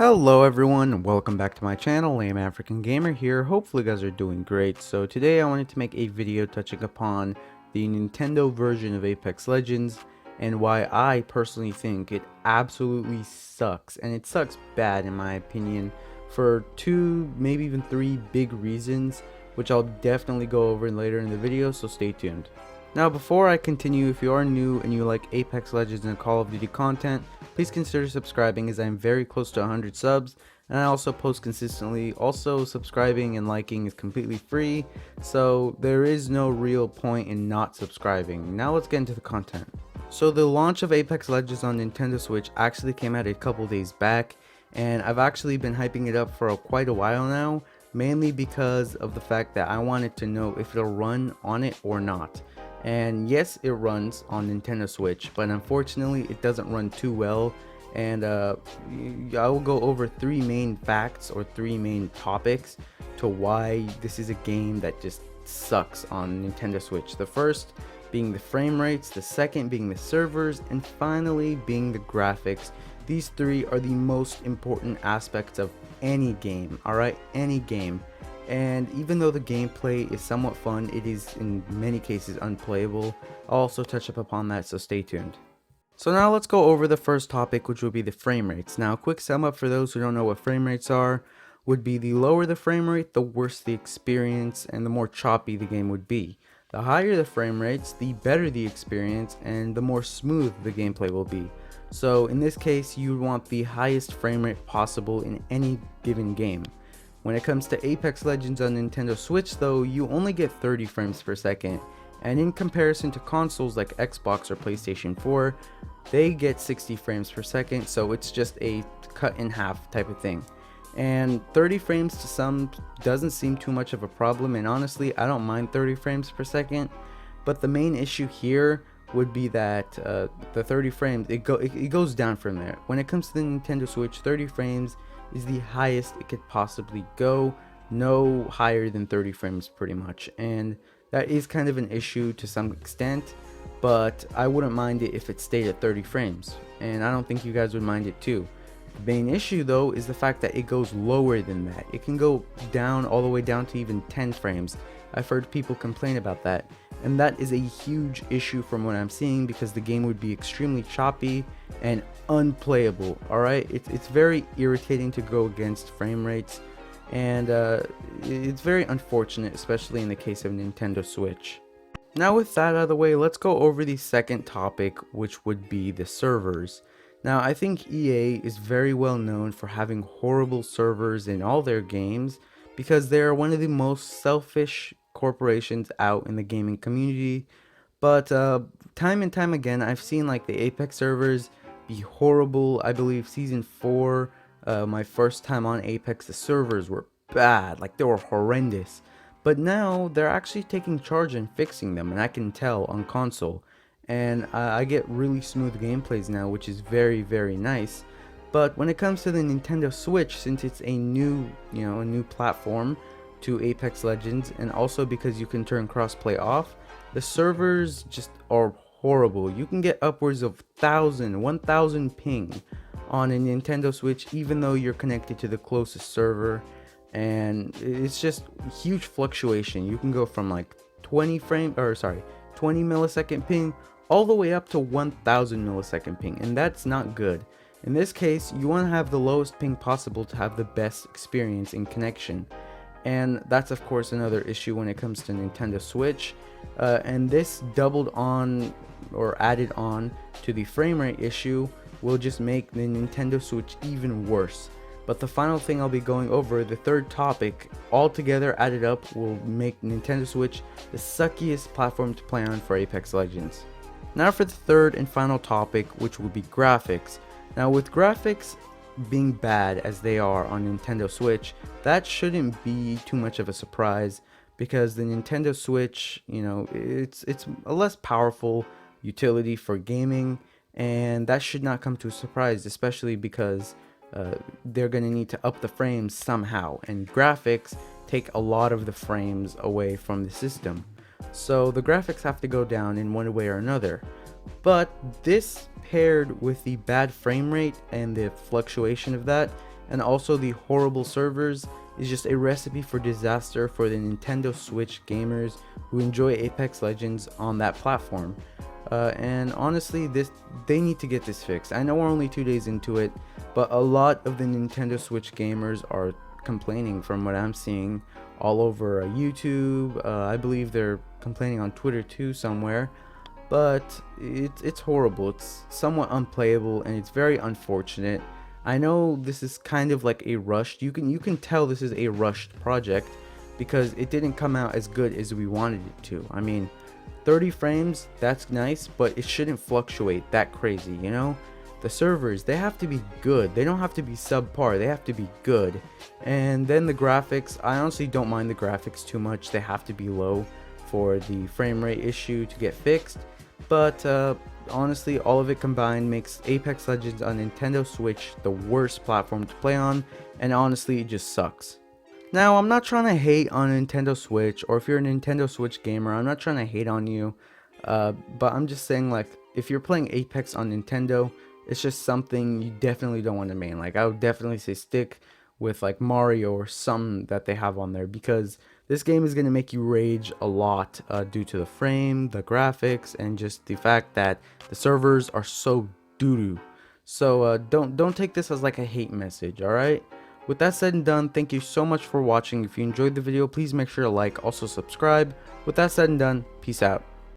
Hello everyone, welcome back to my channel. I am African Gamer here. Hopefully you guys are doing great. So today I wanted to make a video touching upon the Nintendo version of Apex Legends and why I personally think it absolutely sucks, and it sucks bad in my opinion, for two, maybe even three big reasons, which I'll definitely go over later in the video, so stay tuned. Now before I continue, if you are new and you like Apex Legends and Call of Duty content, please consider subscribing as I am very close to 100 subs and I also post consistently. Also, subscribing and liking is completely free, so there is no real point in not subscribing. Now let's get into the content. So the launch of Apex Legends on Nintendo Switch actually came out a couple days back, and I've actually been hyping it up for quite a while now, mainly because of the fact that I wanted to know if it'll run on it or not. And yes, it runs on Nintendo Switch, but unfortunately it doesn't run too well. And I will go over three main facts or three main topics to why this is a game that just sucks on Nintendo Switch. The first being the frame rates, the second being the servers, and finally being the graphics. These three are the most important aspects of any game, alright? Any game. And even though the gameplay is somewhat fun, it is in many cases unplayable. I'll also touch up upon that, so stay tuned. So now let's go over the first topic, which will be the frame rates. Now, a quick sum up for those who don't know what frame rates are would be: the lower the frame rate, the worse the experience and the more choppy the game would be. The higher the frame rates, the better the experience and the more smooth the gameplay will be. So in this case, you want the highest frame rate possible in any given game. When it comes to Apex Legends on Nintendo Switch though, you only get 30 frames per second, and in comparison to consoles like Xbox or PlayStation 4, they get 60 frames per second, so it's just a cut in half type of thing. And 30 frames to some doesn't seem too much of a problem, and honestly I don't mind 30 frames per second, but the main issue here would be that the 30 frames, it goes down from there. When it comes to the Nintendo Switch, 30 frames is the highest it could possibly go, no higher than 30 frames pretty much, and that is kind of an issue to some extent, but I wouldn't mind it if it stayed at 30 frames, and I don't think you guys would mind it too. The main issue though is the fact that it goes lower than that. It can go down all the way down to even 10 frames. I've heard people complain about that, and that is a huge issue from what I'm seeing, because the game would be extremely choppy and unplayable. Alright, it's very irritating to go against frame rates, and it's very unfortunate, especially in the case of Nintendo Switch. Now with that out of the way, let's go over the second topic, which would be the servers. Now I think EA is very well known for having horrible servers in all their games, because they are one of the most selfish corporations out in the gaming community. But time and time again, I've seen like the Apex servers be horrible. I believe season 4, my first time on Apex, the servers were bad, like they were horrendous. But now they're actually taking charge and fixing them, and I can tell on console. And I get really smooth gameplays now, which is very, very nice. But when it comes to the Nintendo Switch, since it's a new platform to Apex Legends, and also because you can turn crossplay off, the servers just are horrible. You can get upwards of 1,000 ping on a Nintendo Switch, even though you're connected to the closest server, and it's just huge fluctuation. You can go from like 20 millisecond ping all the way up to 1,000 millisecond ping, and that's not good. In this case, you want to have the lowest ping possible to have the best experience in connection, and that's of course another issue when it comes to Nintendo Switch, and this doubled on or added on to the frame rate issue will just make the Nintendo Switch even worse. But the final thing I'll be going over, the third topic, altogether added up, will make Nintendo Switch the suckiest platform to play on for Apex Legends. Now for the third and final topic, which will be graphics. Now with graphics being bad as they are on Nintendo Switch, that shouldn't be too much of a surprise, because the Nintendo Switch, it's a less powerful utility for gaming, and that should not come to a surprise, especially because they're going to need to up the frames somehow, and graphics take a lot of the frames away from the system. So the graphics have to go down in one way or another. But this paired with the bad frame rate and the fluctuation of that, and also the horrible servers is just a recipe for disaster for the Nintendo Switch gamers who enjoy Apex Legends on that platform. And honestly, they need to get this fixed. I know we're only 2 days into it, but a lot of the Nintendo Switch gamers are complaining from what I'm seeing all over YouTube. I believe they're complaining on Twitter too somewhere. But it's horrible. It's somewhat unplayable, and it's very unfortunate. I know this is kind of like a rushed. You can tell this is a rushed project because it didn't come out as good as we wanted it to. I mean, 30 frames, that's nice, but it shouldn't fluctuate that crazy, you know? The servers, they have to be good. They don't have to be subpar, they have to be good. And then the graphics, I honestly don't mind the graphics too much. They have to be low for the frame rate issue to get fixed. But honestly, all of it combined makes Apex Legends on Nintendo Switch the worst platform to play on, and honestly, it just sucks. Now, I'm not trying to hate on Nintendo Switch, or if you're a Nintendo Switch gamer, I'm not trying to hate on you, but I'm just saying, like, if you're playing Apex on Nintendo, it's just something you definitely don't want to main. Like, I would definitely say stick with, like, Mario or some that they have on there, because this game is going to make you rage a lot due to the frame, the graphics, and just the fact that the servers are so doo-doo. So don't take this as like a hate message, alright? With that said and done, thank you so much for watching. If you enjoyed the video, please make sure to like, also subscribe. With that said and done, peace out.